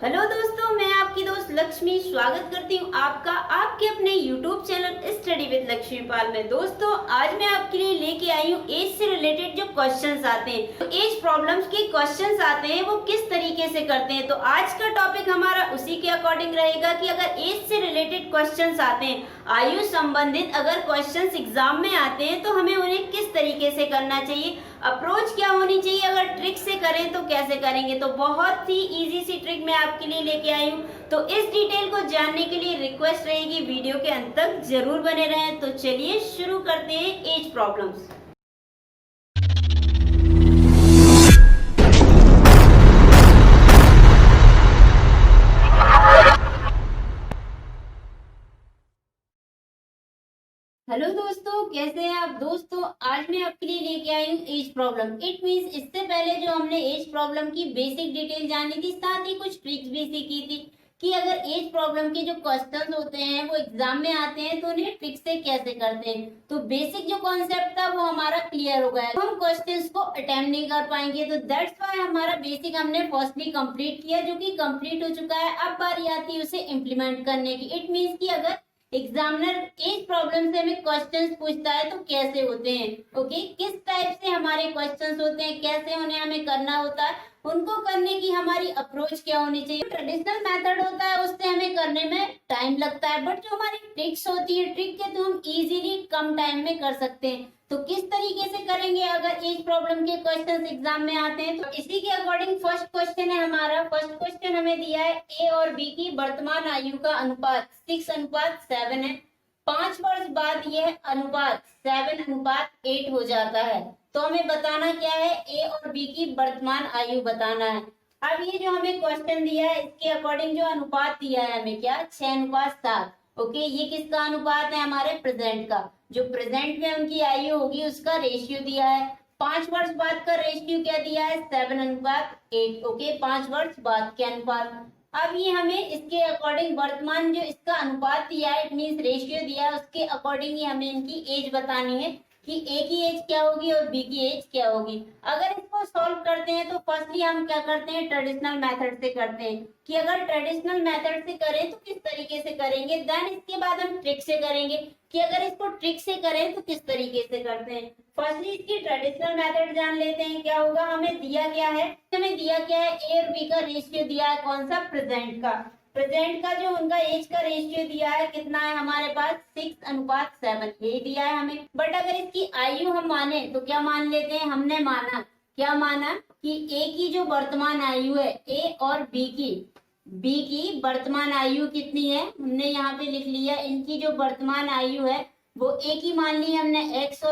Hello दोस्तों, मैं आपकी दोस्त लक्ष्मी स्वागत करती हूँ आपका आपके अपने YouTube channel study with Lakshmi Pal में। दोस्तों, आज मैं आपके लिए लेके आई हूँ एज से रिलेटेड जो क्वेश्चंस आते हैं, तो एज प्रॉब्लम्स के क्वेश्चंस आते हैं वो किस तरीके से करते हैं। तो आज का टॉपिक हमारा उसी के अकॉर्डिंग रहेगा कि अगर एज से रिलेटेड क्वेश्चंस आते हैं, आयु संबंधित अगर क्वेश्चंस एग्जाम में आते हैं तो हमें उन्हें किस तरीके से करना चाहिए, अप्रोच क्या होनी चाहिए, अगर ट्रिक से करें तो कैसे करेंगे। तो बहुत ही इजी सी ट्रिक मैं आपके लिए लेके आई हूँ। तो इस डिटेल को जानने के लिए रिक्वेस्ट रहेगी वीडियो के अंत तक जरूर बने रहें। तो चलिए शुरू करते हैं एज प्रॉब्लम्स। हेलो दोस्तों, कैसे हैं आप। दोस्तों, आज मैं आपके लिए लेके आई हूँ एज प्रॉब्लम। इट मींस इससे पहले जो हमने एज प्रॉब्लम की बेसिक डिटेल जानी थी, साथ ही कुछ ट्रिक्स भी सीखी थी कि अगर एज प्रॉब्लम के जो क्वेश्चन होते हैं वो एग्जाम में आते हैं तो उन्हें ट्रिक से कैसे करते हैं। तो बेसिक जो कॉन्सेप्ट था वो हमारा क्लियर हो गया, हम क्वेश्चंस को अटेम्प्ट नहीं कर पाएंगे। तो दैट्स व्हाई हमारा बेसिक हमने फर्स्टली कंप्लीट किया, जो कि कंप्लीट हो चुका है। अब बारी आती है उसे इम्प्लीमेंट करने की। इट मींस कि अगर एग्जामिनर एज प्रॉब्लम से हमें क्वेश्चंस पूछता है तो कैसे होते हैं, ओके, किस टाइप से हमारे क्वेश्चंस होते हैं, कैसे उन्हें हमें करना होता है, उनको करने की हमारी अप्रोच क्या होनी चाहिए। ट्रेडिशनल मेथड होता है उससे हमें करने में टाइम लगता है, बट जो हमारी ट्रिक्स होती है, ट्रिक के तो हम इजीली कम टाइम में कर सकते हैं। तो किस तरीके से करेंगे अगर एज प्रॉब्लम के क्वेश्चंस एग्जाम में आते हैं, तो इसी के अकॉर्डिंग फर्स्ट क्वेश्चन है हमारा। फर्स्ट क्वेश्चन हमें दिया है ए और बी की वर्तमान आयु का अनुपात 6:7 है। 5 वर्ष बाद यह अनुपात 7:8 हो जाता है। तो हमें बताना क्या है, ए और बी की वर्तमान आयु बताना है। अब ये जो हमें क्वेश्चन दिया है इसके अकॉर्डिंग जो अनुपात दिया है हमें क्या, 6:7। ओके, ये किसका अनुपात है, हमारे प्रेजेंट का। जो प्रेजेंट में उनकी आयु होगी उसका रेशियो दिया है। 5 वर्ष बाद का रेशियो क्या दिया है, 7:8। ओके, 5 वर्ष बाद के अनुपात। अब ये हमें इसके अकॉर्डिंग वर्तमान जो इसका अनुपात दिया है, इट मींस रेशियो दिया है, उसके अकॉर्डिंग ही हमें इनकी एज बतानी है कि ए की एज क्या होगी और बी की एज क्या होगी। अगर इसको सॉल्व करते हैं तो फर्स्टली हम क्या करते हैं, ट्रेडिशनल मेथड से करते हैं कि अगर ट्रेडिशनल मेथड से करें तो किस तरीके से करेंगे। देन इसके बाद हम ट्रिक से करेंगे कि अगर इसको ट्रिक से करें तो किस तरीके से करते हैं। फर्स्टली इसकी ट्रेडिशनल मेथड जान लेते हैं क्या होगा। हमें दिया क्या है, ए और बी का रेशियो दिया है, कौन सा, प्रेजेंट का। प्रेजेंट का जो उनका एज का रेशियो दिया है कितना है हमारे पास, 6:7 ये दिया है हमें। बट अगर इसकी आयु हम माने तो क्या मान लेते हैं, हमने माना क्या माना कि ए की जो वर्तमान आयु है, ए और बी की वर्तमान आयु कितनी है, हमने यहाँ पे लिख लिया। इनकी जो वर्तमान आयु है वो ए की मान ली हमने x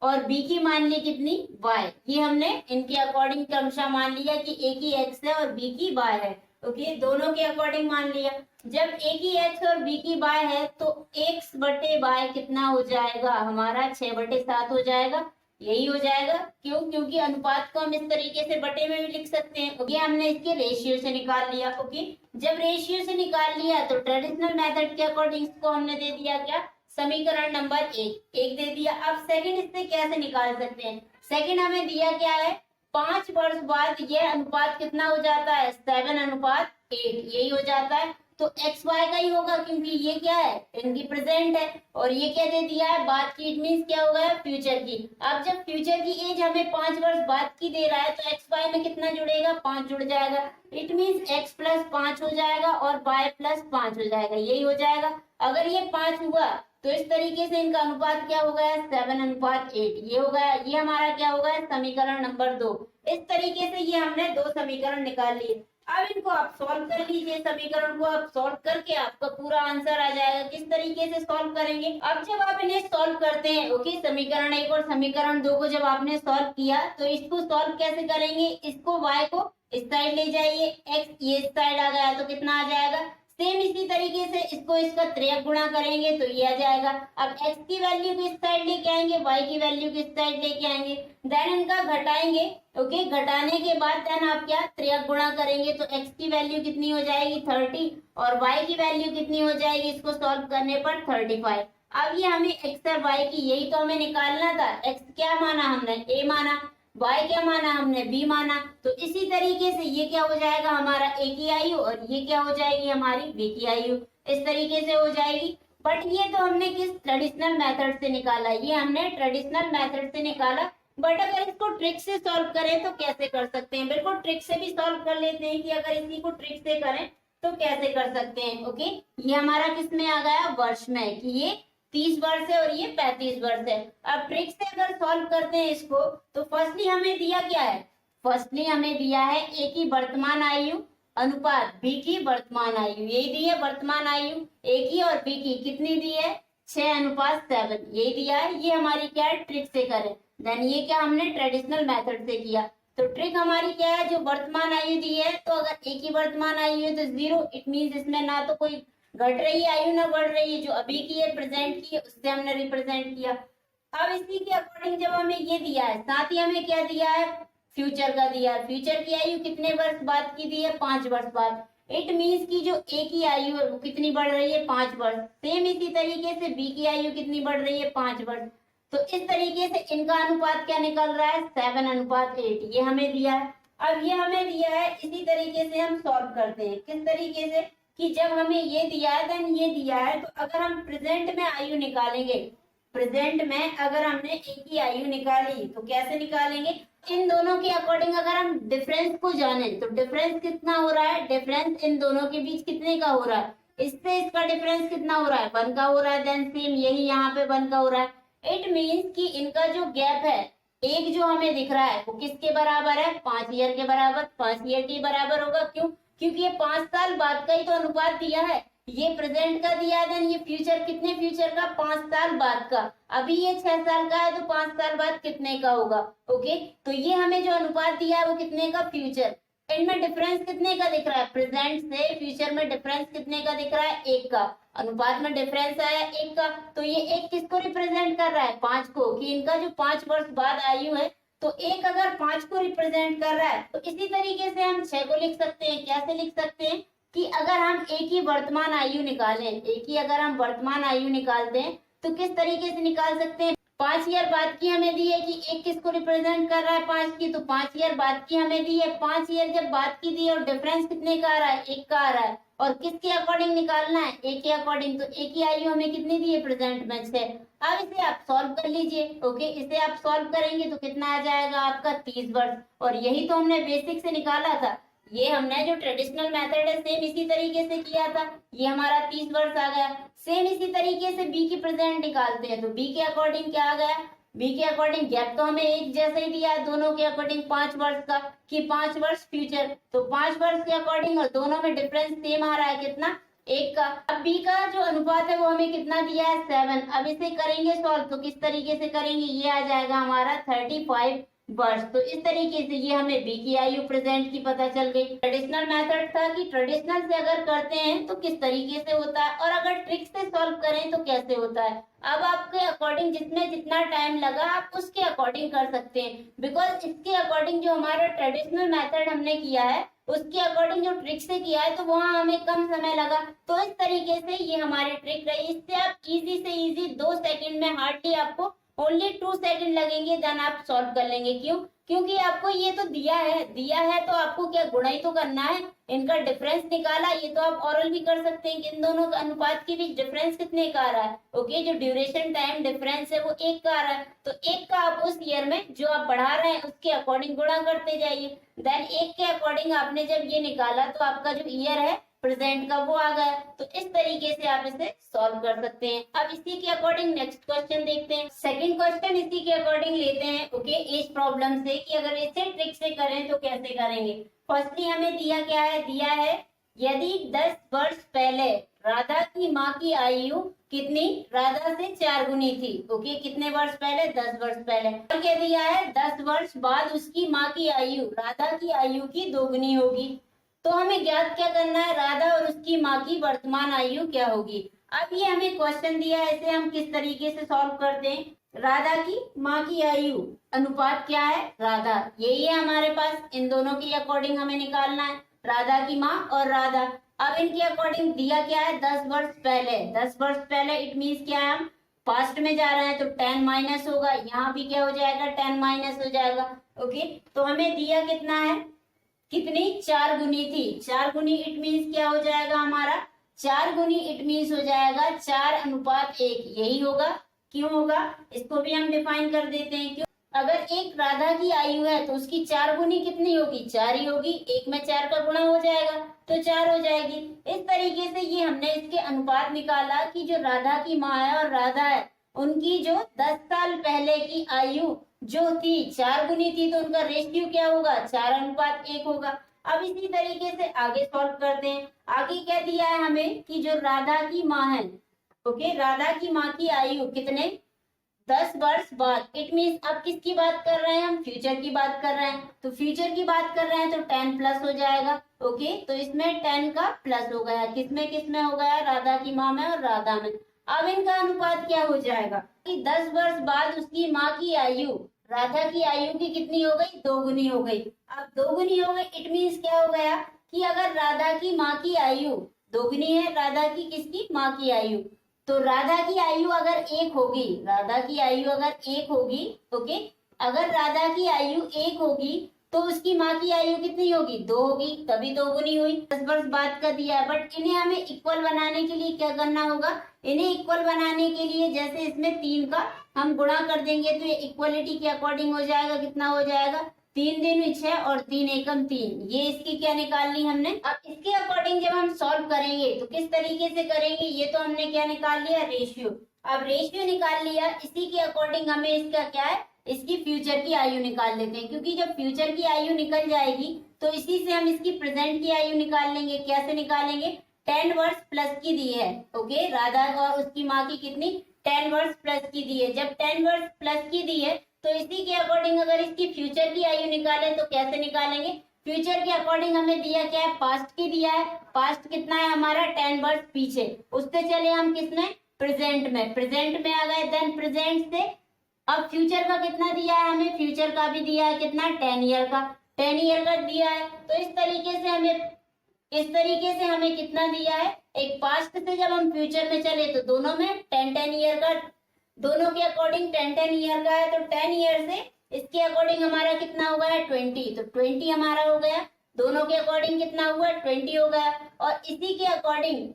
और बी की मान ली कितनी, y। ये हमने इनके अकॉर्डिंग क्रमशः मान लिया कि ए की x है और बी की y है। ओके, दोनों के अकॉर्डिंग मान लिया। जब ए की x और बी की y है तो x बटे y कितना हो जाएगा हमारा, 6/7 हो जाएगा। यही हो जाएगा, क्यों, क्योंकि अनुपात को हम इस तरीके से बटे में भी लिख सकते हैं। ओके, हमने इसके रेशियो से निकाल लिया। ओके, जब रेशियो से निकाल लिया तो ट्रेडिशनल मेथड के अकॉर्डिंग इसको हमने दे दिया क्या, समीकरण नंबर एक दे दिया। अब सेकंड इससे कैसे निकाल सकते हैं, सेकंड हमें दिया क्या है, 5 वर्ष बाद यह अनुपात कितना हो जाता है, 7:8 यही हो जाता है। तो एक्स वाई का ही होगा क्योंकि ये क्या है, इनकी प्रेजेंट है, और ये क्या दे दिया है, बाद की। इट मींस क्या होगा, फ्यूचर की। अब जब फ्यूचर की एज हमें 5 वर्ष बाद की दे रहा है तो एक्स वाई में कितना जुड़ेगा, 5 जुड़ जाएगा। इट मींस x + 5 हो जाएगा और y + 5 हो जाएगा, यही हो जाएगा। अगर ये 5 हुआ तो इस तरीके से इनका अनुपात क्या हो गया, 7:8 ये हो गया। ये हमारा क्या होगा, समीकरण नंबर 2। इस तरीके से ये हमने 2 समीकरण निकाल लिए। अब इनको आप सॉल्व कर लीजिए, समीकरण को आप सॉल्व करके आपका पूरा आंसर आ जाएगा। किस तरीके से सॉल्व करेंगे, अब जब आप इन्हें सॉल्व करते हैं, ओके, समीकरण 1 और समीकरण 2 को जब आपने सॉल्व किया तो इसको सॉल्व कैसे करेंगे, इसको y को इस साइड ले जाइए, x ये साइड आ गया तो कितना आ जाएगा, सेम इसी तरीके से इसको इसका त्रियक गुणा करेंगे तो ये आ जाएगा। अब x की वैल्यू को इस साइड लेके आएंगे, y की वैल्यू को इस साइड लेके आएंगे, देन इनका घटाएंगे। ओके, घटाने के बाद देन आप क्या, त्रियक गुणा करेंगे तो x की वैल्यू कितनी हो जाएगी, 30, और y की वैल्यू कितनी हो जाएगी, इसको सॉल्व करने पर 35। अब ये हमें x और y की, यही तो हमें निकालना था। x क्या माना हमने, a माना, y क्या माना हमने, b माना। तो इसी तरीके से ये क्या हो जाएगा हमारा a की आयु और ये क्या हो जाएगी हमारी b की आयु, इस तरीके से हो जाएगी। बट ये तो हमने किस ट्रेडिशनल मेथड से निकाला, ये हमने ट्रेडिशनल मेथड से निकाला। बट अगर इसको ट्रिक से सॉल्व करें तो कैसे कर सकते हैं, बिल्कुल ट्रिक से भी सॉल्व कर लेते हैं कि अगर इसी को ट्रिक से करें तो कैसे कर सकते हैं। ओके, ये हमारा किस में आ गया, वर्ष में, कि ये 30 वर्ष है और ये 35 वर्ष है। अब ट्रिक से अगर सॉल्व करते हैं इसको तो फर्स्टली हमें दिया क्या है, फर्स्टली हमें दिया है ए की वर्तमान आयु अनुपात बी की वर्तमान आयु, यही दी है वर्तमान आयु ए की और बी की, कितनी दी है 6:7, यही दिया है। ये हमारी क्या है, ट्रिक से करें। देन ये क्या हमने ट्रेडिशनल मेथड से किया। तो ट्रिक हमारी क्या है, जो वर्तमान आयु दी है तो अगर ए की वर्तमान आयु है तो 0, इट मींस इसमें ना तो कोई घट रही है आयु ना बढ़ रही है, जो अभी की है प्रेजेंट की है उससे हमने रिप्रेजेंट किया। अब इसी के अकॉर्डिंग जब हमें ये दिया है, साथ ही हमें क्या दिया है, फ्यूचर का दिया है। फ्यूचर की आयु कितने वर्ष बाद की दी है, 5 वर्ष बाद। इट मीन्स की जो ए की आयु है वो कितनी बढ़ रही है, 5 वर्ष। सेम इसी तरीके से बी की आयु कितनी बढ़ रही है, 5 वर्ष। तो इस तरीके से इनका अनुपात क्या निकल रहा है, 7:8, ये हमें दिया है। अब ये हमें दिया है, इसी तरीके से हम सॉल्व करते हैं। किस तरीके से, कि जब हमें ये दिया है देन ये दिया है, तो अगर हम प्रेजेंट में आयु निकालेंगे, प्रेजेंट में अगर हमने ए की आयु निकाली तो कैसे निकालेंगे, इन दोनों के अकॉर्डिंग अगर हम डिफरेंस को जाने तो डिफरेंस कितना हो रहा है, डिफरेंस इन दोनों के बीच कितने का हो रहा है, इससे इसका डिफरेंस कितना हो रहा है, 1 का हो रहा है। देन सेम यही यहाँ पे 1 का हो रहा है। इट मीन्स कि इनका जो गैप है, एक जो हमें दिख रहा है वो किसके बराबर है, 5 ईयर के बराबर, 5 ईयर के बराबर होगा। क्यों, क्योंकि ये 5 साल बाद का ही तो अनुपात दिया है, ये प्रेजेंट का दिया है, देन ये फ्यूचर, कितने फ्यूचर का, 5 साल बाद का। अभी ये 6 साल का है तो 5 साल बाद कितने का होगा। ओके, तो ये हमें जो अनुपात दिया है वो कितने का, फ्यूचर। इनमें डिफरेंस कितने का दिख रहा है, प्रेजेंट से फ्यूचर में डिफरेंस कितने का दिख रहा है, 1 का। अनुपात में डिफरेंस आया 1 का, तो ये 1 किसको रिप्रेजेंट कर रहा है, 5 को, कि इनका जो 5 वर्ष बाद आयु है तो 1 अगर 5 को रिप्रेजेंट कर रहा है तो इसी तरीके से हम 6 को लिख सकते हैं। कैसे लिख सकते हैं, कि अगर हम ए की वर्तमान आयु निकालें, ए की अगर हम वर्तमान आयु निकालते हैं तो किस तरीके से निकाल सकते हैं, 5 ईयर बाद की हमें दी है कि 1 किसको रिप्रेजेंट कर रहा है, 5 की, तो 5 ईयर बाद की हमें दी है। 5 ईयर जब बाद की दी है और डिफरेंस कितने का आ रहा है, 1 का आ रहा है, और किसके अकॉर्डिंग निकालना है, ए के अकॉर्डिंग। तो ए की आयु हमें कितनी दी है, प्रेजेंट में 6। अब इसे आप सॉल्व कर लीजिए। ओके, इसे आप सॉल्व करेंगे तो कितना आ जाएगा आपका, 30 वर्ष। और यही तो हमने बेसिक से निकाला था, ये हमने जो ट्रेडिशनल मेथड है सेम इसी तरीके से किया था, ये हमारा 30 वर्ष आ गया। सेम इसी तरीके से बी की प्रेजेंट निकालते हैं तो बी के अकॉर्डिंग क्या आ गया, बी के अकॉर्डिंग गैप तो हमें एक जैसा ही दिया है दोनों के अकॉर्डिंग 5 वर्ष का, कि 5 वर्ष फ्यूचर, तो 5 वर्ष के अकॉर्डिंग और दोनों में डिफरेंस सेम आ रहा है, कितना, 1 का। अब बी का जो अनुपात है वो हमें कितना दिया है, 7। अब इसे करेंगे सॉल्व तो किस तरीके से करेंगे, ये आ जाएगा हमारा 35 वर्ष। तो इस तरीके से ये हमें बी की आयु प्रेजेंट की पता चल गई। ट्रेडिशनल मेथड था कि ट्रेडिशनल से अगर करते हैं तो किस तरीके से होता है, और अगर ट्रिक से सॉल्व करें तो कैसे होता है। अब आपके अकॉर्डिंग जिसमें जितना टाइम लगा आप उसके अकॉर्डिंग कर सकते हैं, बिकॉज इसके अकॉर्डिंग जो हमारा ट्रेडिशनल मेथड हमने किया है उसके अकॉर्डिंग जो ट्रिक से किया है तो वहाँ हमें कम समय लगा। तो इस तरीके से ये हमारी ट्रिक रही। इससे आप इजी से इजी 2 सेकंड में, हार्डली आपको ओनली 2 सेकंड लगेंगे, देन आप सॉल्व कर लेंगे। क्यों, क्योंकि आपको ये तो दिया है तो आपको क्या गुणा ही तो करना है, इनका डिफरेंस निकाला। ये तो आप ऑरल भी कर सकते हैं कि इन दोनों का अनुपात के बीच डिफरेंस कितने का आ रहा है। ओके, जो ड्यूरेशन टाइम डिफरेंस है वो 1 का आ रहा है, तो 1 का आप उस ईयर में जो आप बढ़ा रहे हैं उसके अकॉर्डिंग गुणा करते जाइए। देन 1 के अकॉर्डिंग आपने जब ये निकाला तो आपका जो ईयर है प्रेजेंट का वो आ गया। तो इस तरीके से आप इसे सॉल्व कर सकते हैं। अब इसी के अकॉर्डिंग नेक्स्ट क्वेश्चन देखते हैं। सेकंड क्वेश्चन इसी के अकॉर्डिंग लेते हैं। ओके, एज प्रॉब्लम से, कि अगर इसे ट्रिक से करें तो कैसे करेंगे। फर्स्टली हमें दिया क्या है, दिया है यदि 10 वर्ष पहले राधा की माँ की आयु कितनी, राधा से 4 गुनी थी। ओके, कितने वर्ष पहले, 10 वर्ष पहले। और क्या दिया है, 10 वर्ष बाद उसकी माँ की आयु राधा की आयु की 2 गुनी होगी। तो हमें ज्ञात क्या करना है, राधा और उसकी माँ की वर्तमान आयु क्या होगी। अब ये हमें क्वेश्चन दिया है, इसे हम किस तरीके से सॉल्व करते हैं। राधा की माँ की आयु अनुपात क्या है, राधा, यही है हमारे पास। इन दोनों के अकॉर्डिंग हमें निकालना है, राधा की माँ और राधा। अब इनके अकॉर्डिंग दिया क्या है, 10 वर्ष पहले। 10 वर्ष पहले इट मीन्स क्या है, हम पास्ट में जा रहा है तो 10 माइनस होगा, यहाँ भी क्या हो जाएगा 10 माइनस हो जाएगा। ओके, तो हमें दिया कितना है, कितनी 4 गुनी थी, 4 गुनी इट मीन्स क्या हो जाएगा हमारा 4 गुनी इट मीन्स हो जाएगा 4:1, यही होगा। क्यों होगा इसको भी हम डिफाइन कर देते हैं। क्यों, अगर एक राधा की आयु है तो उसकी 4 गुनी कितनी होगी, 4 ही होगी, एक में 4 का गुणा हो जाएगा तो 4 हो जाएगी। इस तरीके से ये हमने इसके अनुपात निकाला कि जो राधा की माँ है और राधा है उनकी जो 10 साल पहले की आयु जो थी 4 गुनी थी, तो उनका रेशियो क्या होगा 4:1 होगा। अब इसी तरीके से आगे सॉल्व करते हैं। आगे क्या दिया है हमें कि जो राधा की माँ है, ओके, राधा की माँ की आयु कितने 10 वर्ष बाद, इट मीन्स अब किसकी बात कर रहे हैं हम, फ्यूचर की बात कर रहे हैं। तो फ्यूचर की बात कर रहे हैं तो 10 प्लस हो जाएगा। ओके, तो इसमें 10 का प्लस हो गया, किसमें किसमें हो गया, राधा की माँ में और राधा में। अब इनका अनुपात क्या हो जाएगा कि 10 वर्ष बाद उसकी माँ की आयु राधा की आयु की कितनी हो गई, 2 गुनी हो गई। अब 2 गुनी हो गई इट मीन्स क्या हो गया कि अगर राधा की माँ की आयु 2 गुनी है, राधा की किसकी माँ की आयु, तो राधा की आयु अगर 1 होगी, राधा की आयु अगर 1 होगी, ओके, अगर राधा की आयु 1 होगी तो उसकी माँ की आयु कितनी होगी, 2 होगी, तभी 2 गुनी हुई। 10 वर्ष बाद का दिया है, बट इन्हें हमें इक्वल बनाने के लिए क्या करना होगा, इन्हें इक्वल बनाने के लिए जैसे इसमें 3 का हम गुणा कर देंगे तो ये इक्वलिटी के अकॉर्डिंग हो जाएगा, कितना हो जाएगा 3 दूनी 6 और 3 एकम 3, ये इसकी क्या निकाल ली हमने। अब इसके अकॉर्डिंग जब हम सॉल्व करेंगे तो किस तरीके से करेंगे, ये तो हमने क्या निकाल लिया, रेशियो। अब रेशियो निकाल लिया, इसी के अकॉर्डिंग हमें इसका क्या है, इसकी फ्यूचर की आयु निकाल लेते हैं, क्योंकि जब फ्यूचर की आयु निकल जाएगी तो इसी से हम इसकी प्रेजेंट की आयु निकाल लेंगे। कैसे निकालेंगे, 10 वर्ष प्लस की दी है, ओके, राधा और उसकी माँ की कितनी 10 वर्ष प्लस की दी है। जब 10 वर्ष प्लस की दी है तो इसी के अकॉर्डिंग अगर इसकी फ्यूचर की आयु निकाले तो कैसे निकालेंगे, फ्यूचर के अकॉर्डिंग हमें दिया क्या है, पास्ट की दिया है। पास्ट कितना है हमारा 10 वर्ष पीछे, उससे चले हम किसमें, प्रेजेंट में, प्रेजेंट में आ गए, देन प्रेजेंट से अब फ्यूचर का कितना दिया है हमें, फ्यूचर का भी दिया है कितना 10 ईयर का, 10 ईयर का दिया है। तो इस तरीके से हमें कितना दिया है, एक पास्ट से जब हम फ्यूचर में चले तो दोनों में 10 ईयर का, दोनों के अकॉर्डिंग 10 ईयर का है, तो 10 ईयर से इसके अकॉर्डिंग हमारा कितना हो गया 20, तो 20 हमारा हो गया, दोनों के अकॉर्डिंग कितना हुआ 20 हो गया। और इसी के अकॉर्डिंग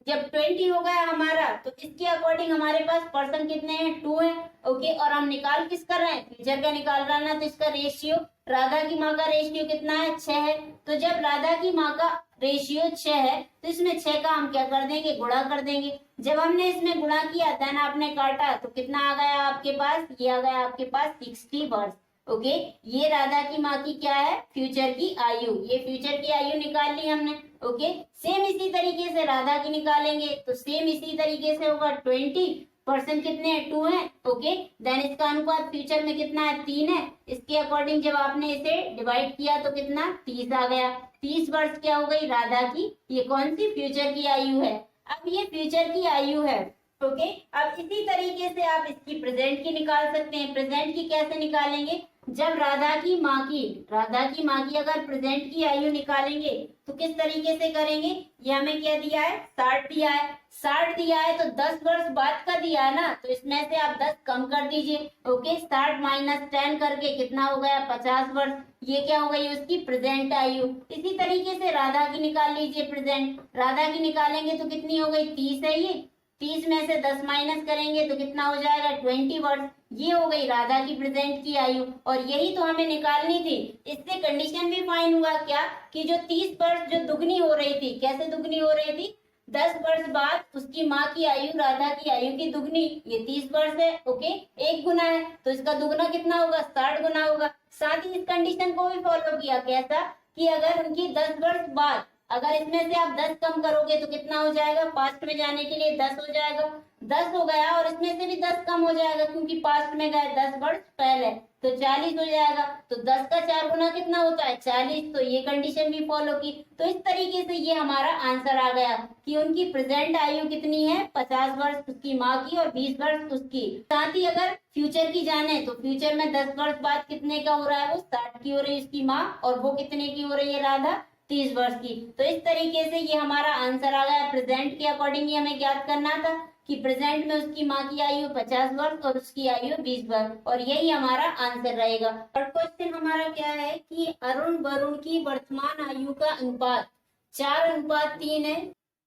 जब 20 हो गया हमारा तो इसके अकॉर्डिंग हमारे पास पर्सन कितने हैं, 2 है, ओके, और हम निकाल किस कर रहे हैं, फ्यूचर का निकाल रहा है ना, तो इसका रेशियो, राधा की माँ का रेशियो कितना है 6 है। तो जब राधा की माँ का रेशियो 6 है तो इसमें 6 का हम क्या कर देंगे, गुणा कर देंगे। जब हमने इसमें गुणा किया देन आपने काटा तो कितना आ गया आपके पास, ये आ गया आपके पास 60 वर्ष। ओके, ये राधा की माँ की क्या है, फ्यूचर की आयु, ये फ्यूचर की आयु निकाल ली हमने। ओके, सेम इसी तरीके से राधा की निकालेंगे तो सेम इसी तरीके से होगा 20% कितने हैं 2 है, ओके, देन इसका अनुपात फ्यूचर में कितना है 3 है। इसके अकॉर्डिंग जब आपने इसे डिवाइड किया तो कितना 30 आ गया, 30 वर्ष क्या हो गई राधा की, ये कौन सी फ्यूचर की आयु है। अब ये फ्यूचर की आयु है, ओके। अब इसी तरीके से आप इसकी प्रेजेंट की निकाल सकते हैं। प्रेजेंट की कैसे निकालेंगे, जब राधा की माँ की अगर प्रेजेंट की आयु निकालेंगे तो किस तरीके से करेंगे, ये हमें क्या दिया है 60 दिया है, 60 दिया है तो 10 वर्ष बाद का दिया है ना, तो इसमें से आप 10 कम कर दीजिए। ओके, 60 माइनस 10 करके कितना हो गया 50 वर्ष, ये क्या हो गई उसकी प्रेजेंट आयु। इसी तरीके से राधा की निकाल लीजिए प्रेजेंट, राधा की निकालेंगे तो कितनी हो गई 30 है, ये 30 में से 10 माइनस करेंगे तो कितना हो जाएगा 20 वर्ष, ये हो गई राधा की प्रेजेंट की आयु। और यही तो हमें निकालनी थी। इससे कंडीशन भी फाइन हुआ क्या कि जो 30 वर्ष जो दुगनी हो रही थी, कैसे दुगनी हो रही थी, 10 वर्ष बाद उसकी माँ की आयु राधा की आयु की दुगनी, ये 30 वर्ष है, ओके, 1 गुना है तो इसका दुगना कितना होगा 60 गुना होगा। साथ ही इस कंडीशन को भी फॉलो किया, कैसा कि अगर उनकी 10 वर्ष बाद अगर इसमें से आप 10 कम करोगे तो कितना हो जाएगा, पास्ट में जाने के लिए 10 हो जाएगा, 10 हो गया और इसमें से भी 10 कम हो जाएगा क्योंकि पास्ट में गए 10 वर्ष पहले, तो 40 हो जाएगा। तो 10 का 4 गुना कितना होता है 40, तो ये कंडीशन भी फॉलो की। तो इस तरीके से ये हमारा आंसर आ गया कि उनकी प्रेजेंट आयु कितनी है 50 वर्ष उसकी माँ की और 20 वर्ष उसकी। साथ ही अगर फ्यूचर की जाने तो फ्यूचर में 10 वर्ष बाद कितने का हो रहा है, वो 60 की हो रही है उसकी माँ, और वो कितने की हो रही है राधा 30 वर्ष की। तो इस तरीके से ये हमारा आंसर आ गया। प्रेजेंट के अकॉर्डिंग ही हमें ज्ञात करना था कि प्रेजेंट में उसकी माँ की आयु 50 वर्ष और उसकी आयु 20 वर्ष, और यही हमारा आंसर रहेगा। और क्वेश्चन हमारा क्या है कि अरुण वरुण की वर्तमान आयु का अनुपात 4:3 है।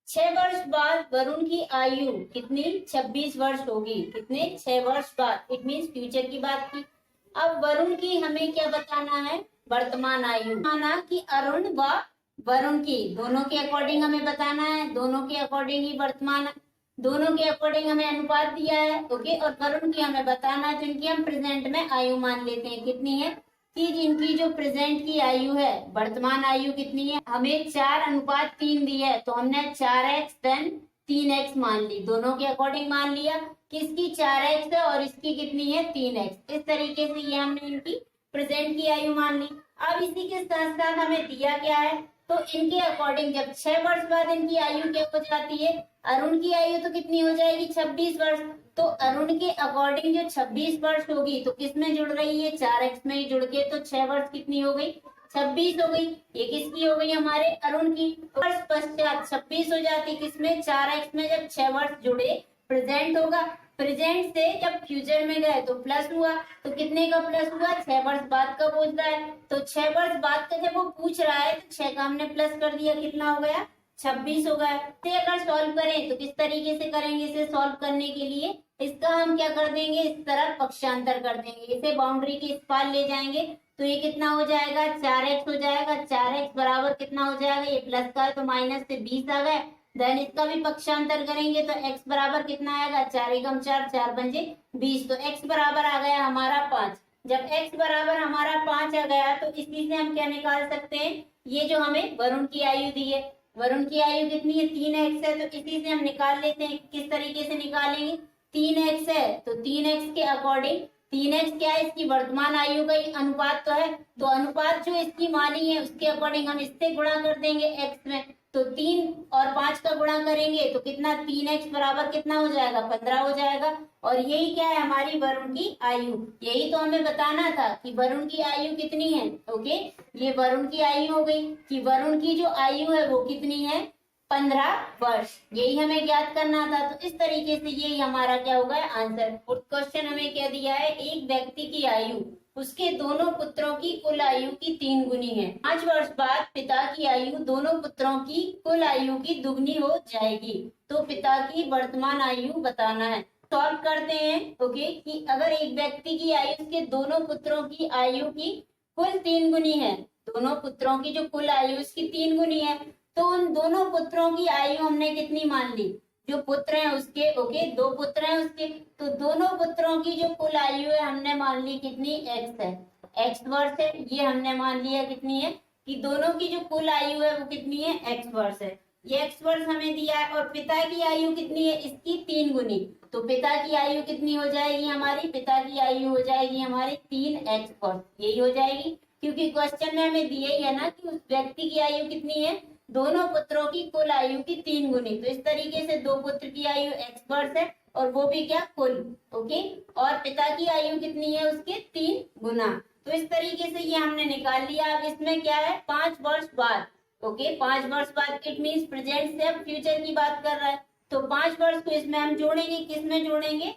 6 वर्ष बाद वरुण की आयु कितनी 26 वर्ष होगी। कितने 6 वर्ष बाद, इट मीन्स फ्यूचर की बात की। अब वरुण की हमें क्या बताना है, वर्तमान आयु। माना कि अरुण व वरुण की दोनों के अकॉर्डिंग हमें बताना है, दोनों के अकॉर्डिंग ही वर्तमान, दोनों के अकॉर्डिंग हमें अनुपात दिया है। ओके, और वरुण की हमें बताना है, तो इनकी हम प्रेजेंट में आयु मान लेते हैं। कितनी है कि इनकी जो प्रेजेंट की आयु है, वर्तमान आयु कितनी है, हमें 4:3 दी है, तो हमने 4x देन 3x मान ली, दोनों के अकॉर्डिंग मान लिया। किसकी 4x है और इसकी कितनी है 3x। इस तरीके से ये हमने इनकी प्रेजेंट की आयु मान ली। अब इसी के साथ साथ हमें दिया क्या है, तो इनके अकॉर्डिंग जब 6 वर्ष बाद इनकी आयु क्या हो जाती है, अरुण की आयु तो कितनी हो जाएगी 26 वर्ष। तो अरुण के अकॉर्डिंग जो 26 वर्ष होगी तो किसमें जुड़ रही है, 4x में ही जुड़ के, तो 6 वर्ष कितनी हो गई 26 हो गई। ये किसकी हो गई, हमारे अरुण की। वर्ष पश्चात 26 हो जाती किसमें, 4x में, जब 6 वर्ष जुड़े प्रेजेंट होगा। प्रेजेंट से जब फ्यूचर में गए तो प्लस हुआ, तो कितने का प्लस हुआ, 6 वर्ष बाद का पूछ रहा है, तो 6 वर्ष बाद का जब वो पूछ रहा है तो 6 का हमने प्लस कर दिया, कितना हो गया 26 हो गया। इसे अगर सॉल्व करें तो किस तरीके से करेंगे, इसे सॉल्व करने के लिए इसका हम क्या कर देंगे, इस तरफ पक्षांतर कर देंगे, इसे बाउंड्री के इस पार ले जाएंगे, तो ये कितना हो जाएगा 4x हो जाएगा। 4x बराबर कितना हो जाएगा, ये प्लस का है तो माइनस से 20 आ गए। देन इसका भी पक्षांतर करेंगे तो x बराबर कितना आएगा, 4 एकम 4, 4 पंजे 20, तो x बराबर आ गया हमारा 5। जब x बराबर हमारा 5 आ गया तो इसी से हम क्या निकाल सकते हैं, ये जो हमें वरुण की आयु दी है, वरुण की आयु कितनी है 3x है, तो इसी से हम निकाल लेते हैं। किस तरीके से निकालेंगे, 3x है तो 3x के अकॉर्डिंग, 3x क्या है, इसकी वर्तमान आयु का अनुपात तो है, तो अनुपात जो इसकी मानी है उसके अकॉर्डिंग हम इससे गुणा कर देंगे x में, तो 3 और 5 का गुणा करेंगे तो कितना 3x बराबर कितना हो जाएगा 15 हो जाएगा। और यही क्या है, हमारी वरुण की आयु। यही तो हमें बताना था कि वरुण की आयु कितनी है। ओके, ये वरुण की आयु हो गई कि वरुण की जो आयु है वो कितनी है 15 वर्ष, यही हमें ज्ञात करना था। तो इस तरीके से यही हमारा क्या होगा आंसर। क्वेश्चन हमें क्या दिया है, एक व्यक्ति की आयु उसके दोनों पुत्रों की कुल आयु की 3 गुनी है। 5 वर्ष बाद पिता की आयु दोनों पुत्रों की कुल आयु की दुगनी हो जाएगी, तो पिता की वर्तमान आयु बताना है। सॉल्व करते हैं। ओके, कि अगर एक व्यक्ति की आयु उसके दोनों पुत्रों की आयु की कुल 3 गुनी है, दोनों पुत्रों की जो कुल आयु उसकी 3 गुनी है, तो उन दोनों पुत्रों की आयु हमने कितनी मान ली, जो पुत्र हैं उसके, ओके 2 पुत्र हैं उसके, तो दोनों पुत्रों की जो कुल आयु है हमने मान ली कितनी x है, x वर्ष है, ये हमने मान लिया कितनी है कि दोनों की जो कुल आयु है वो कितनी है x वर्ष है, ये x वर्ष हमें दिया है। और पिता की आयु कितनी है, इसकी 3 गुनी, तो पिता की आयु कितनी हो जाएगी हमारी, पिता की आयु हो जाएगी हमारी 3x वर्ष, यही हो जाएगी, क्योंकि क्वेश्चन में हमें दिया ही है ना कि उस व्यक्ति की आयु कितनी है, दोनों पुत्रों की कुल आयु की 3 गुनी, तो इस तरीके से 2 पुत्र की आयु x वर्ष है और वो भी क्या कुल। ओके, और पिता की आयु कितनी है उसके 3 गुना, तो इस तरीके से ये हमने निकाल लिया। अब इसमें क्या है 5 वर्ष बाद, ओके 5 वर्ष बाद, इट मीन्स प्रेजेंट से अब फ्यूचर की बात कर रहा है, तो 5 वर्ष को इसमें हम जोड़ेंगे, किसमें जोड़ेंगे,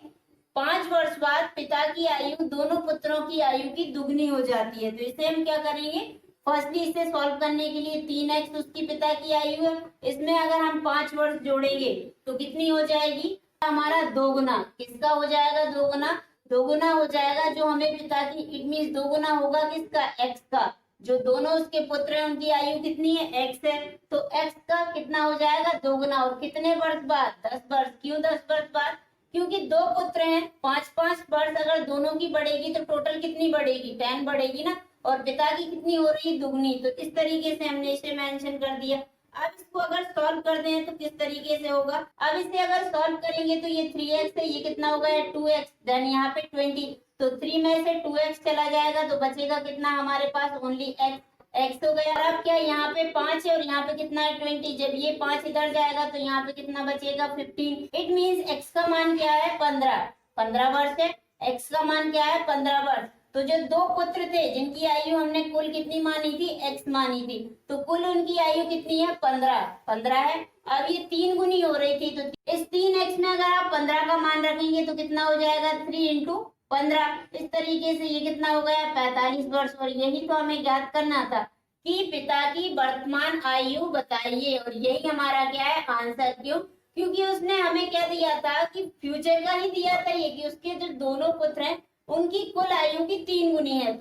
5 वर्ष बाद पिता की आयु दोनों पुत्रों की आयु की दुगनी हो जाती है, तो इसे हम क्या करेंगे, फर्स्टली इसे सॉल्व करने के लिए 3x उसकी पिता की आयु है, इसमें अगर हम 5 वर्ष जोड़ेंगे तो कितनी हो जाएगी, हमारा 2 गुना, किसका हो जाएगा 2 गुना, 2 गुना हो जाएगा जो हमें पिता की, इट मीन्स 2 गुना होगा किसका, x का, जो दोनों उसके पुत्र हैं उनकी आयु कितनी है x है, तो x का कितना हो जाएगा 2 गुना, और कितने वर्ष बाद 10 वर्ष, क्यों 10 वर्ष बाद, क्योंकि 2 पुत्र हैं, 5-5 वर्ष अगर दोनों की बढ़ेगी तो टोटल कितनी बढ़ेगी 10 बढ़ेगी ना, और पिता की कितनी हो रही है दुगनी, तो इस तरीके से हमने इसे मेंशन कर दिया। अब इसको अगर सॉल्व कर दें तो किस तरीके से होगा, अब इसे अगर सॉल्व करेंगे तो ये 3x है, ये कितना होगा 2x, देन यहाँ पे 20, तो 3 में से 2x चला जाएगा तो बचेगा कितना हमारे पास ओनली x हो गया। और अब क्या यहाँ पे 5 है और यहाँ पे कितना है 20, जब ये 5 इधर जाएगा तो यहाँ पे कितना बचेगा 15, इट मीन्स x का मान क्या है 15 वर्ष है, x का मान क्या है 15 वर्ष, तो जो दो पुत्र थे जिनकी आयु हमने कुल कितनी मानी थी, x मानी थी, तो कुल उनकी आयु कितनी है, 15 है। अब ये 3 गुनी हो रही थी, तो इस 3x में अगर आप 15 का मान रखेंगे तो कितना हो जाएगा, 3 इंटू 15। इस तरीके से ये कितना हो गया, 45 वर्ष। और यही तो हमें ज्ञात करना था कि पिता की वर्तमान आयु बताइए, और यही हमारा क्या है, आंसर। क्यों? क्योंकि उसने हमें क्या दिया था कि फ्यूचर का ही दिया था ये, कि उसके जो दोनों पुत्र हैं उनकी कुल आयु की 3 गुनी है।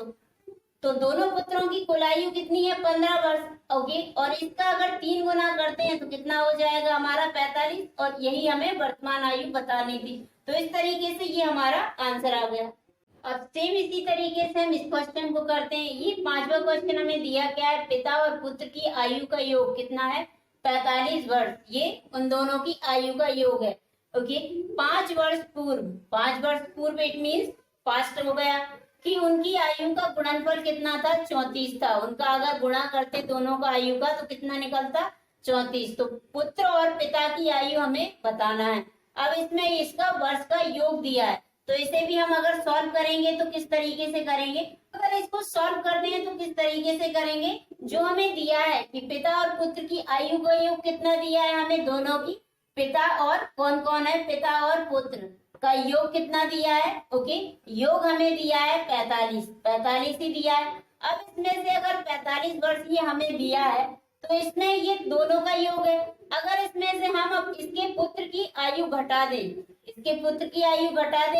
तो दोनों पुत्रों की कुल आयु कितनी है, 15 वर्ष। ओके, और इसका अगर 3 गुना करते हैं तो कितना हो जाएगा हमारा, 45। और यही हमें वर्तमान आयु बतानी थी। तो इस तरीके से ये हमारा आंसर आ गया। अब सेम इसी तरीके से हम इस क्वेश्चन को करते हैं। ये 5वां क्वेश्चन हमें दिया क्या है, पिता और पुत्र की आयु का योग कितना है, 45 वर्ष। ये उन दोनों की आयु का योग है। ओके, 5 वर्ष पूर्व इट मीन्स पास्ट हो गया कि उनकी आयु का गुणनफल कितना था, 34 था। उनका अगर गुणा करते दोनों का आयु का तो कितना निकलता, 34। तो पुत्र और पिता की आयु हमें बताना है। अब इसमें इसका वर्ष का योग दिया है, तो इसे भी हम अगर सॉल्व करेंगे तो किस तरीके से करेंगे, अगर इसको सॉल्व करते हैं तो किस तरीके से करेंगे, जो हमें दिया है कि पिता और पुत्र की आयु का योग कितना दिया है हमें, दोनों की, पिता और कौन कौन है, पिता और पुत्र का योग कितना दिया है। ओके, योग हमें दिया है 45 ही दिया है। अब इसमें से अगर 45 वर्ष ये हमें दिया है तो इसमें ये दोनों का योग है। अगर इसमें से हम अब इसके पुत्र की आयु घटा दें,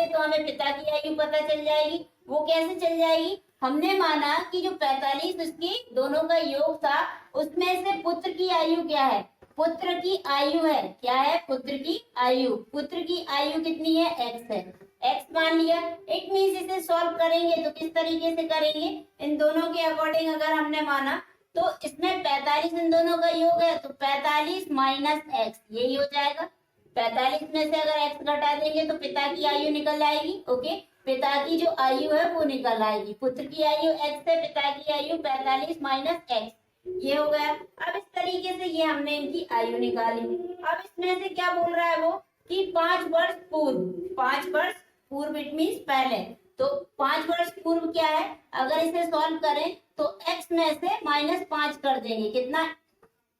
तो हमें पिता की आयु पता चल जाएगी। वो कैसे चल जाएगी, हमने माना कि जो 45 उसकी दोनों का योग था, उसमें से पुत्र की आयु क्या है, पुत्र की आयु है, क्या है, पुत्र की आयु कितनी है, x है, x मान लिया। इट मीन्स इसे सॉल्व करेंगे तो किस तरीके से करेंगे, इन दोनों के अकॉर्डिंग अगर हमने माना तो इसमें 45 इन दोनों का योग है, तो 45 माइनस x यही हो जाएगा। 45 में से अगर x घटा देंगे तो पिता की आयु निकल आएगी। ओके, पिता की जो आयु है वो निकल आएगी। पुत्र की आयु x है, पिता की आयु 45 माइनस x, ये हो गया। अब इस तरीके से ये हमने इनकी आयु निकाली। अब इसमें से क्या बोल रहा है वो कि 5 वर्ष पूर्व इट मीन्स पहले। तो 5 वर्ष पूर्व क्या है, अगर इसे सॉल्व करें तो x में से -5 कर देंगे, कितना,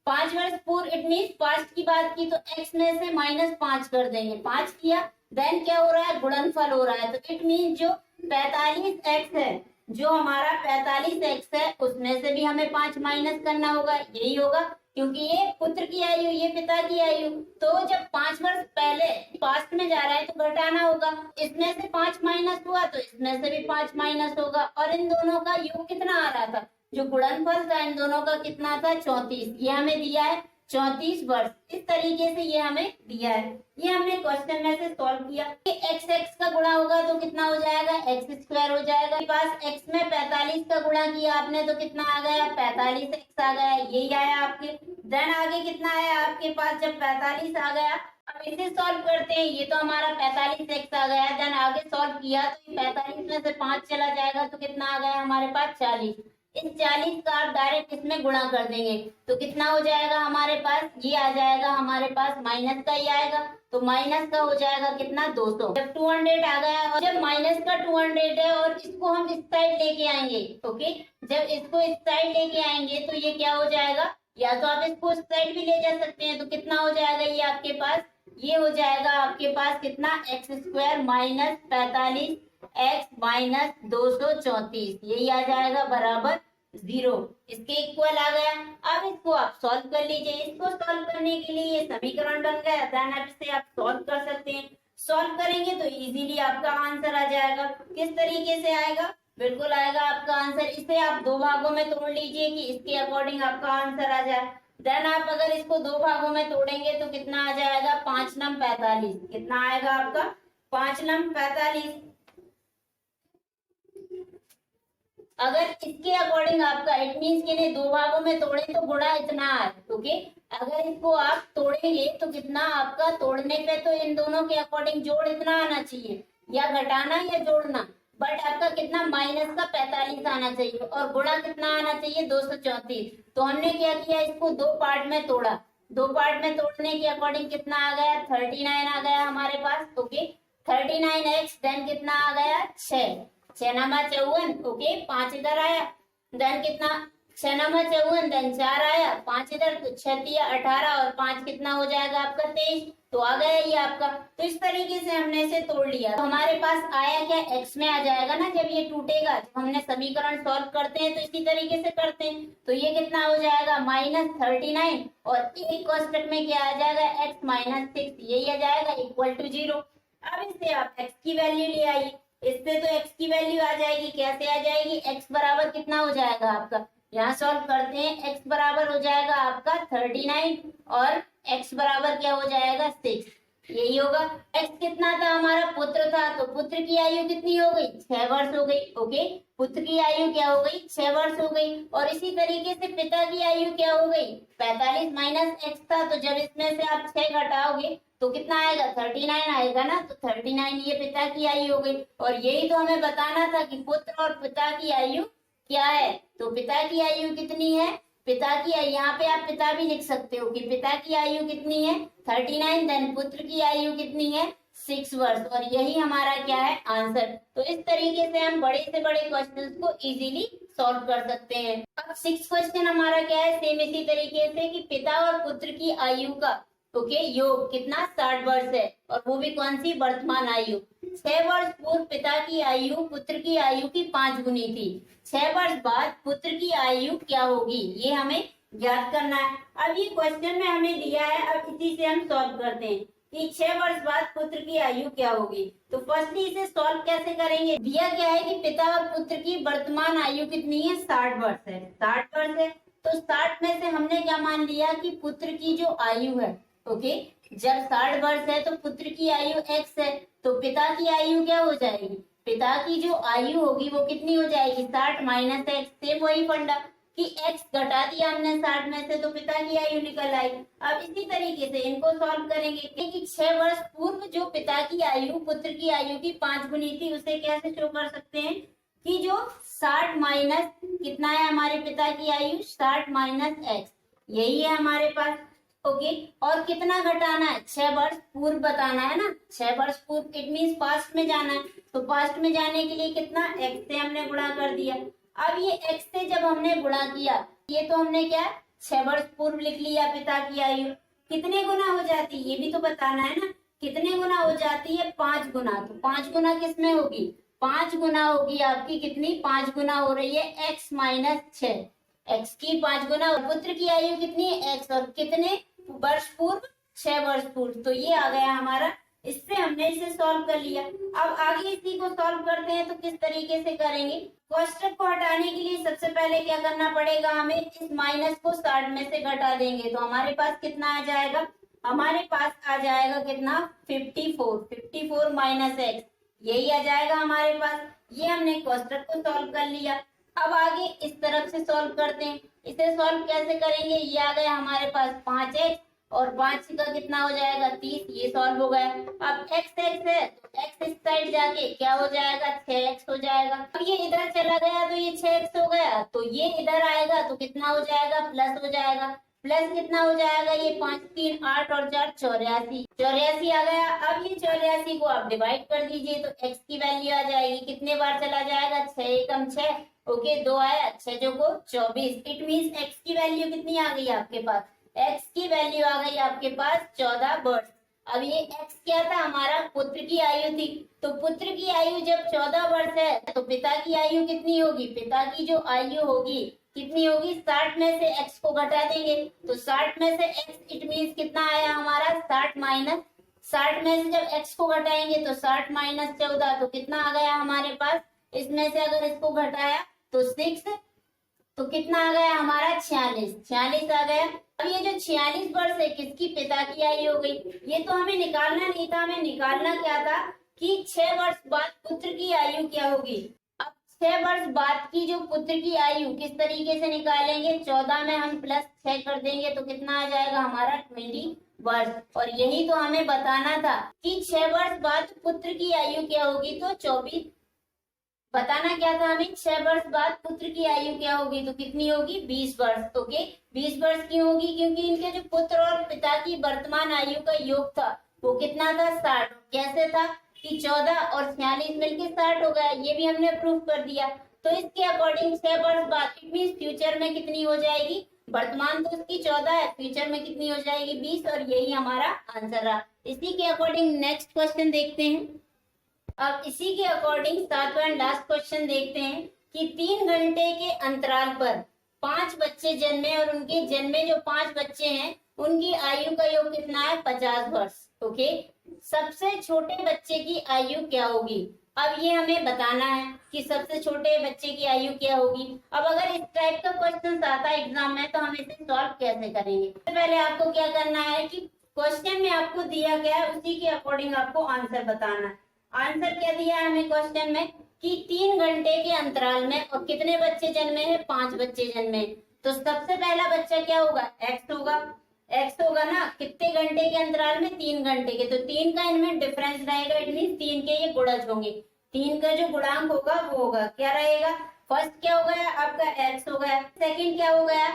5 वर्ष पूर्व इट मीन्स पास्ट की बात की, तो x में से -5 कर देंगे, 5 किया, देन क्या हो रहा है, गुणनफल हो रहा है। तो इट मीन्स जो 45x है, जो हमारा 45x है, उसमें से भी हमें 5 माइनस करना होगा, यही होगा, क्योंकि ये पुत्र की आयु, ये पिता की आयु। तो जब 5 वर्ष पहले पास्ट में जा रहा है तो घटाना होगा, इसमें से 5 माइनस हुआ तो इसमें से भी 5 माइनस होगा। और इन दोनों का योग कितना आ रहा था, जो गुणनफल था इन दोनों का कितना था, 34। ये हमें दिया है 34 वर्ष। इस तरीके से ये हमें दिया है, ये हमने क्वेश्चन में से सॉल्व किया। x x का गुणा होगा तो कितना हो जाएगा, x स्क्वायर हो जाएगा। पास x में 45 का गुणा किया आपने तो कितना आ गया, 45x आ गया, यही आया आपके। देन आगे कितना आया आपके पास, जब 45 आ गया, अब इसे सॉल्व करते हैं। ये तो हमारा 45x आ गया, देन आगे सॉल्व किया तो 45 में से 5 चला जाएगा तो कितना आ गया हमारे पास, 40। इस 40 का आप डायरेक्ट इसमें गुणा कर देंगे तो कितना हो जाएगा हमारे पास, ये आ जाएगा हमारे पास, माइनस का ही आएगा, तो माइनस का हो जाएगा कितना, 200। जब 200 आ गया, और जब माइनस का 200 है और इसको हम इस साइड लेके आएंगे, ओके, जब इसको इस साइड लेके आएंगे तो ये क्या हो जाएगा, या तो आप इसको इस साइड भी ले जा सकते हैं, तो कितना हो जाएगा ये आपके पास, ये हो जाएगा आपके पास कितना, x square minus 45 x minus 234, यही आ जाएगा बराबर 0। इसके इक्वल आ गया। अब इसको आप सॉल्व कर लीजिए। इसको सॉल्व करने के लिए ये समीकरण बन गया, देन आप इसे आप सॉल्व कर सकते हैं। सॉल्व करेंगे तो इजीली आपका आंसर आ जाएगा। किस तरीके से आएगा, बिल्कुल आएगा आपका आंसर। इसे आप 2 भागों में तोड़ लीजिए कि इसके अकॉर्डिंग आपका आंसर आ जाए। देन आप अगर इसको 2 भागों में तोड़ेंगे तो कितना आ जाएगा, 5 नम 45, कितना आएगा आपका, 5 नम 45। अगर इसके अकॉर्डिंग आपका इट मीन्स कि इन्हें 2 भागों में तोड़े तो गुणा इतना है, ओके। अगर इसको आप तोड़ेंगे तो कितना आपका, तोड़ने पे तो इन दोनों के अकॉर्डिंग जोड़ इतना आना चाहिए, या घटाना या जोड़ना, बट आपका कितना, माइनस का 45 आना चाहिए, और गुणा कितना आना चाहिए, 234। तो हमने क्या किया, इसको 2 पार्ट में तोड़ा। 2 पार्ट में तोड़ने के अकॉर्डिंग कितना आ गया, 39 आ गया हमारे पास, ओके। 39x देन कितना आ गया, 6 6 नामा 54, ओके 5 इधर आया, देन कितना 6 नामा 54, देन 4 आया, 5 इधर, तो 6 तिया 18 और 5 कितना हो जाएगा आपका 23, तो आ गया ये आपका। तो इस तरीके से हमने इसे तोड़ लिया, तो हमारे पास आया क्या, x में आ जाएगा ना जब ये टूटेगा। जब हमने समीकरण सॉल्व करते हैं तो इसी तरीके से करते हैं, तो ये कितना हो जाएगा -39 और एक कोष्टक में क्या आ जाएगा x -6, यही आ जाएगा इक्वल टू 0। अब इससे आप x की वैल्यू ले आइए, इससे तो x की वैल्यू आ जाएगी, कैसे आ जाएगी, x बराबर कितना हो जाएगा आपका, यहाँ सॉल्व करते हैं, x बराबर हो जाएगा आपका 39 और x बराबर क्या हो जाएगा 6, यही होगा। x कितना था, हमारा पुत्र था, तो पुत्र की आयु कितनी हो गई, 6 वर्ष हो गई, ओके। पुत्र की आयु क्या हो गई, 6 वर्ष हो गई। और इसी तरीके से पिता की आयु क्या हो गई, 45 माइनस x था, तो जब इसमें से आप 6 घटाओगे तो कितना आएगा, 39 आएगा ना, तो 39 ये पिता की आयु हो गई। और यही तो हमें बताना था कि पुत्र और पिता की आयु क्या है, तो पिता की आयु कितनी है, पिता की आयु, यहाँ पे आप पिता भी लिख सकते हो कि पिता की आयु कितनी है 39, देन पुत्र की आयु कितनी है 6 वर्ष, और यही हमारा क्या है आंसर। तो इस तरीके से हम बड़े से बड़े क्वेश्चंस को इजीली सॉल्व कर सकते हैं। अब 6 क्वेश्चन हमारा क्या है, सेम इसी तरीके से कि पिता और पुत्र की आयु का ओके योग कितना 60 वर्ष है, और वो भी कौन सी, वर्तमान आयु। 6 वर्ष पूर्व पिता की आयु पुत्र की आयु की 5 गुनी थी, 6 वर्ष बाद पुत्र की आयु क्या होगी, ये हमें ज्ञात करना है। अब ये क्वेश्चन में हमें दिया है, अब इसी से हम सॉल्व करते हैं कि 6 वर्ष बाद पुत्र की आयु क्या होगी। तो फर्स्टली इसे सॉल्व कैसे करेंगे, दिया क्या है कि पिता और पुत्र की वर्तमान आयु कितनी है 60 वर्ष है, 60 वर्ष है, तो 60 में से हमने क्या मान लिया कि पुत्र की जो आयु है ओके जब 60 वर्ष है तो पुत्र की आयु x है, तो पिता की आयु क्या हो जाएगी, पिता की जो आयु होगी वो कितनी हो जाएगी 60 माइनस x, से वही फंडा कि x घटा दिया हमने 60 में से तो पिता की आयु निकल आई। अब इसी तरीके से इनको सॉल्व करेंगे कि 6 वर्ष पूर्व जो पिता की आयु पुत्र की आयु की 5 गुनी थी उसे कैसे शो कर सकते हैं कि जो 60 माइनस कितना है हमारे पिता की आयु 60 माइनस x, यही है हमारे पास ओके। और कितना घटाना है 6 वर्ष पूर्व बताना है ना, 6 वर्ष पूर्व इट मींस पास्ट में जाना है, तो पास्ट में जाने के लिए कितना x से हमने गुणा कर दिया। अब ये x से जब हमने गुणा किया, ये तो हमने क्या 6 वर्ष पूर्व लिख लिया, पिता की आयु कितने गुना हो जाती है ये भी तो बताना है ना, कितने गुना हो जाती है 5 गुना, तो 5 गुना किस में होगी 5 गुना होगी आपकी कितनी 5 गुना हो रही है x माइनस 6, x की 5 गुना, और पुत्र की आयु कितनी है x, और कितने वर्ष पूर्व 6 वर्ष पूर्व, तो ये आ गया हमारा, इससे हमने इसे सॉल्व कर लिया। अब आगे इसी को सॉल्व करते हैं, तो किस तरीके से करेंगे, कोष्टक को हटाने के लिए सबसे पहले क्या करना पड़ेगा, हमें इस माइनस को 60 में से घटा देंगे, तो हमारे पास कितना आ जाएगा, हमारे पास आ जाएगा कितना 54 माइनस x, यही आ जाएगा हमारे पास। ये हमने कोष्टक को सॉल्व कर लिया। अब आगे इस तरफ से सॉल्व करते हैं, इसे सॉल्व कैसे करेंगे, ये आ गया हमारे पास 5x और 5 का कितना हो जाएगा 30, ये सॉल्व हो गया। अब x है तो x इस साइड जाके क्या हो जाएगा 6x हो जाएगा। अब ये इधर चला गया तो ये 6x हो गया, तो ये इधर आएगा तो कितना हो जाएगा प्लस हो जाएगा, प्लस कितना हो जाएगा ये 5 3 8 और 4 84 आ गया। अब ये 84 को आप डिवाइड कर दीजिए तो x की वैल्यू आ जाएगी, कितने बार चला जाएगा 6 एकम 6 ओके 2 आया 6 जो को 24, इट मींस x की वैल्यू कितनी आ गई आपके पास, x की वैल्यू आ गई आपके पास 14 वर्ष। अब ये x क्या था हमारा पुत्र की आयु थी, तो पुत्र की आयु जब 14 वर्ष है तो पिता की आयु कितनी होगी, पिता की जो आयु होगी कितनी होगी 60 में से x को घटा देंगे, तो 60 में से x इट मींस कितना आया हमारा 60 माइनस 60 में से जब x को घटाएंगे तो 60 माइनस 14 तो कितना आ गया हमारे पास, इसमें से अगर इसको घटाया तो 6 तो कितना आ गया हमारा 46 आ गया। अब ये जो 46 वर्ष है किसकी पिता की आयु हो गई, ये तो हमें निकालना नहीं था, हमें निकालना क्या था कि 6 वर्ष बाद पुत्र की आयु क्या होगी। अब 6 वर्ष बाद की जो पुत्र की आयु किस तरीके से निकालेंगे, 14 में हम प्लस 6 कर देंगे तो कितना आ जाएगा हमारा 20 वर्ष। और यही तो हमें बताना था कि 6 वर्ष बाद पुत्र की आयु क्या होगी, तो 24 बताना क्या था हमें, 6 वर्ष बाद पुत्र की आयु क्या होगी तो कितनी होगी 20 वर्ष ओके। 20 वर्ष क्यों होगी, क्योंकि इनके जो पुत्र और पिता की वर्तमान आयु का योग था वो कितना था 60, कैसे था कि 14 और 46 मिलके 60 हो गया, ये भी हमने प्रूफ कर दिया। तो इसके अकॉर्डिंग 6 वर्ष बाद इट मीन फ्यूचर में कितनी हो जाएगी, वर्तमान तो उसकी 14 है, फ्यूचर में कितनी हो जाएगी 20, और यही हमारा आंसर रहा। इसी के अकॉर्डिंग नेक्स्ट क्वेश्चन देखते हैं। अब इसी के अकॉर्डिंग सातवां एंड लास्ट क्वेश्चन देखते हैं कि 3 घंटे के अंतराल पर 5 बच्चे जन्मे और उनके जन्मे जो 5 बच्चे हैं उनकी आयु का योग कितना है, 50 वर्ष। ओके, सबसे छोटे बच्चे की आयु क्या होगी, अब ये हमें बताना है कि सबसे छोटे बच्चे की आयु क्या होगी। अब अगर इस टाइप का क्वेश्चन आता है एग्जाम में तो हम इसे सॉल्व कैसे करेंगे। तो पहले आपको क्या करना है कि क्वेश्चन में आपको दिया गया है उसी के अकॉर्डिंग आपको आंसर बताना है। आंसर क्या दिया है हमें क्वेश्चन में कि 3 घंटे के अंतराल में और कितने बच्चे जन्मे हैं, 5 बच्चे जन्मे। तो सबसे पहला बच्चा क्या होगा, एक्स होगा। एक्स होगा ना, कितने घंटे के अंतराल में, 3 घंटे के, तो 3 का इनमें डिफरेंस रहेगा, इट मीन 3 के ये गुणज होंगे। 3 का जो गुणांक होगा वो होगा, क्या रहेगा, फर्स्ट क्या हो गया आपका एक्स हो गया, सेकंड क्या हो गया,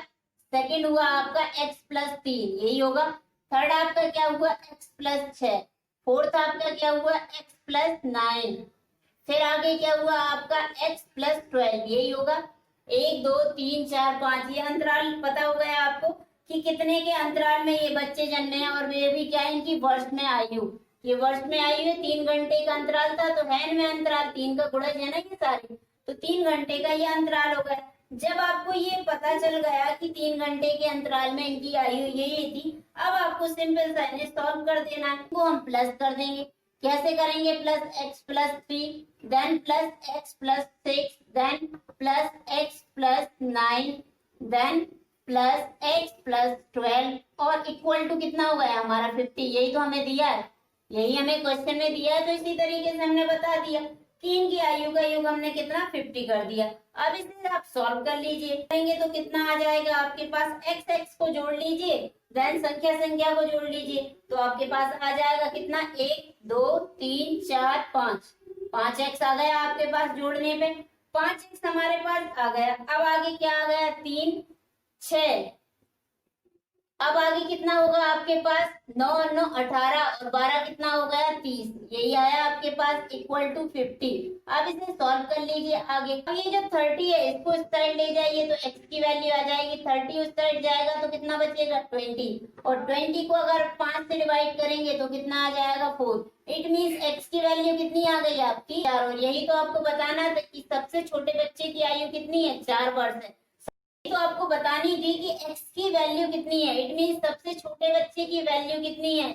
सेकंड हुआ आपका एक्स प्लस 3, यही होगा। थर्ड आपका क्या हुआ, एक्स प्लस 6। फोर्थ आपका क्या हुआ, एक्स प्लस 9। फिर आगे क्या हुआ आपका एक्स प्लस 12, यही होगा। 1 2 3 4 5, ये अंतराल पता हो गया आपको कि कितने के अंतराल में ये बच्चे जन्मे हैं, और ये भी क्या है इनकी वर्ष में आयु, ये वर्ष में आयु है। 3 घंटे का अंतराल था तो है इनमें अंतराल, 3 का गुणज है ना ये सारे, तो 3 घंटे का ये अंतराल हो गया। जब आपको ये पता चल गया कि 3 घंटे के अंतराल में इनकी आयु यही थी, अब आपको सिंपल सा इन्हें सॉल्व कर देना है। वो हम प्लस कर देंगे, कैसे करेंगे, plus X plus 3 then plus X plus 6 then plus X plus 9 then plus X plus 12 और इक्वल टू कितना हो गया हमारा 50। यही तो हमें दिया है, यही हमें क्वेश्चन में दिया है, तो इसी तरीके से हमने बता दिया कि इनकी आयु का योग हमने कितना 50 कर दिया। अब इसे आप सॉल्व कर लीजिए, करेंगे तो कितना आ जाएगा आपके पास, एक्स एक्स को जोड़ लीजिए देन संख्या संख्या को जोड़ लीजिए, तो आपके पास आ जाएगा कितना, 1 2 3 4 5 एक्स आ गया आपके पास जोड़ने पे, 5 एक्स हमारे पास आ गया। अब आगे क्या आ गया, 3 6, अब आगे कितना होगा आपके पास, 9 और 9 18 और 12 कितना हो गया 30, यही आया आपके पास इक्वल टू 50। अब इसे सॉल्व कर लीजिए आगे। अब ये जो 30 है इसको इस साइड ले जाइए तो x की वैल्यू आ जाएगी, 30 उस साइड जाएगा तो कितना बचेगा 20, और 20 को अगर 5 से डिवाइड करेंगे तो कितना आ जाएगा 4। इट मीन्स x की वैल्यू कितनी आ गई आपकी 4, और यही तो आपको बताना था कि सबसे छोटे बच्चे की आयु कितनी है, 4 वर्ष है। तो आपको बतानी थी कि x की वैल्यू कितनी है, इट मीन सबसे छोटे बच्चे की वैल्यू कितनी है,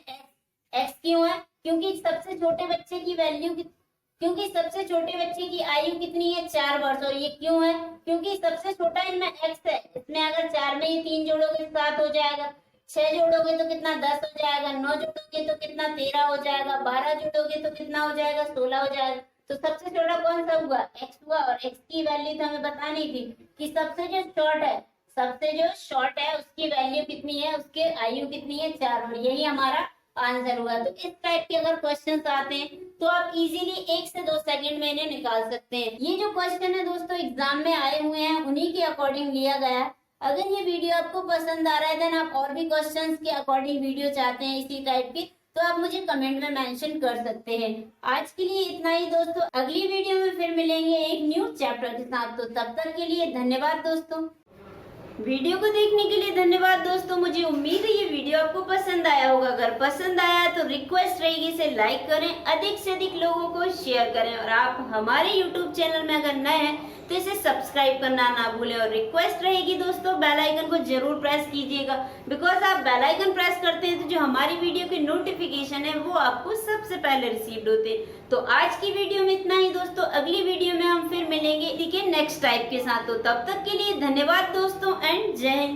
x क्यों है, क्योंकि सबसे छोटे बच्चे की वैल्यू, क्योंकि सबसे छोटे बच्चे की आयु कितनी है 4 वर्ष, और ये क्यों है, क्योंकि सबसे छोटा इनमें x है, इसमें अगर 4 में ये 3 जोड़ोगे 7 हो जाएगा, 6 जोड़ोगे तो कितना 10 हो जाएगा, 9 जोड़ोगे तो कितना 13 हो जाएगा, 12 जोड़ोगे तो कितना हो जाएगा 16 हो जाएगा। तो सबसे छोटा कौन सा हुआ, x हुआ, और x की वैल्यू तो हमें बतानी थी कि सबसे जो शॉर्ट है उसकी वैल्यू कितनी है, उसके आयु कितनी है 4, और यही हमारा आंसर हुआ। तो इस टाइप के अगर क्वेश्चंस आते हैं तो आप इजीली 1 से 2 सेकंड में इन्हें निकाल सकते हैं। ये जो क्वेश्चन है दोस्तों एग्जाम में आए हुए हैं उन्हीं के अकॉर्डिंग लिया गया है। अगर ये वीडियो आपको पसंद आ रहा है देन आप और भी क्वेश्चंस के अकॉर्डिंग वीडियो चाहते हैं इसी टाइप की, तो आप मुझे कमेंट में मेंशन कर सकते हैं। आज के लिए इतना ही दोस्तों, अगली वीडियो में फिर मिलेंगे एक न्यू चैप्टर के साथ, तो तब तक के लिए धन्यवाद दोस्तों। वीडियो को देखने के लिए धन्यवाद दोस्तों, मुझे उम्मीद है ये वीडियो आपको पसंद आया होगा। अगर पसंद आया तो रिक्वेस्ट रहेगी इसे लाइक करें, अधिक से अधिक लोगों को शेयर करें, और आप हमारे यूट्यूब चैनल में अगर नए हैं तो इसे सब्सक्राइब करना ना भूलें, और रिक्वेस्ट रहेगी दोस्तों बेल आइकन को जरूर प्रेस कीजिएगा, बिकॉज आप बेल आइकन प्रेस करते हैं तो जो हमारी वीडियो के नोटिफिकेशन है वो आपको सबसे पहले रिसीव्ड होते हैं। तो आज की वीडियो में इतना ही दोस्तों, अगली वीडियो में हम फिर मिलेंगे ठीक है नेक्स्ट टाइप के साथ, तो तब तक के लिए धन्यवाद दोस्तों एंड जय हिंद।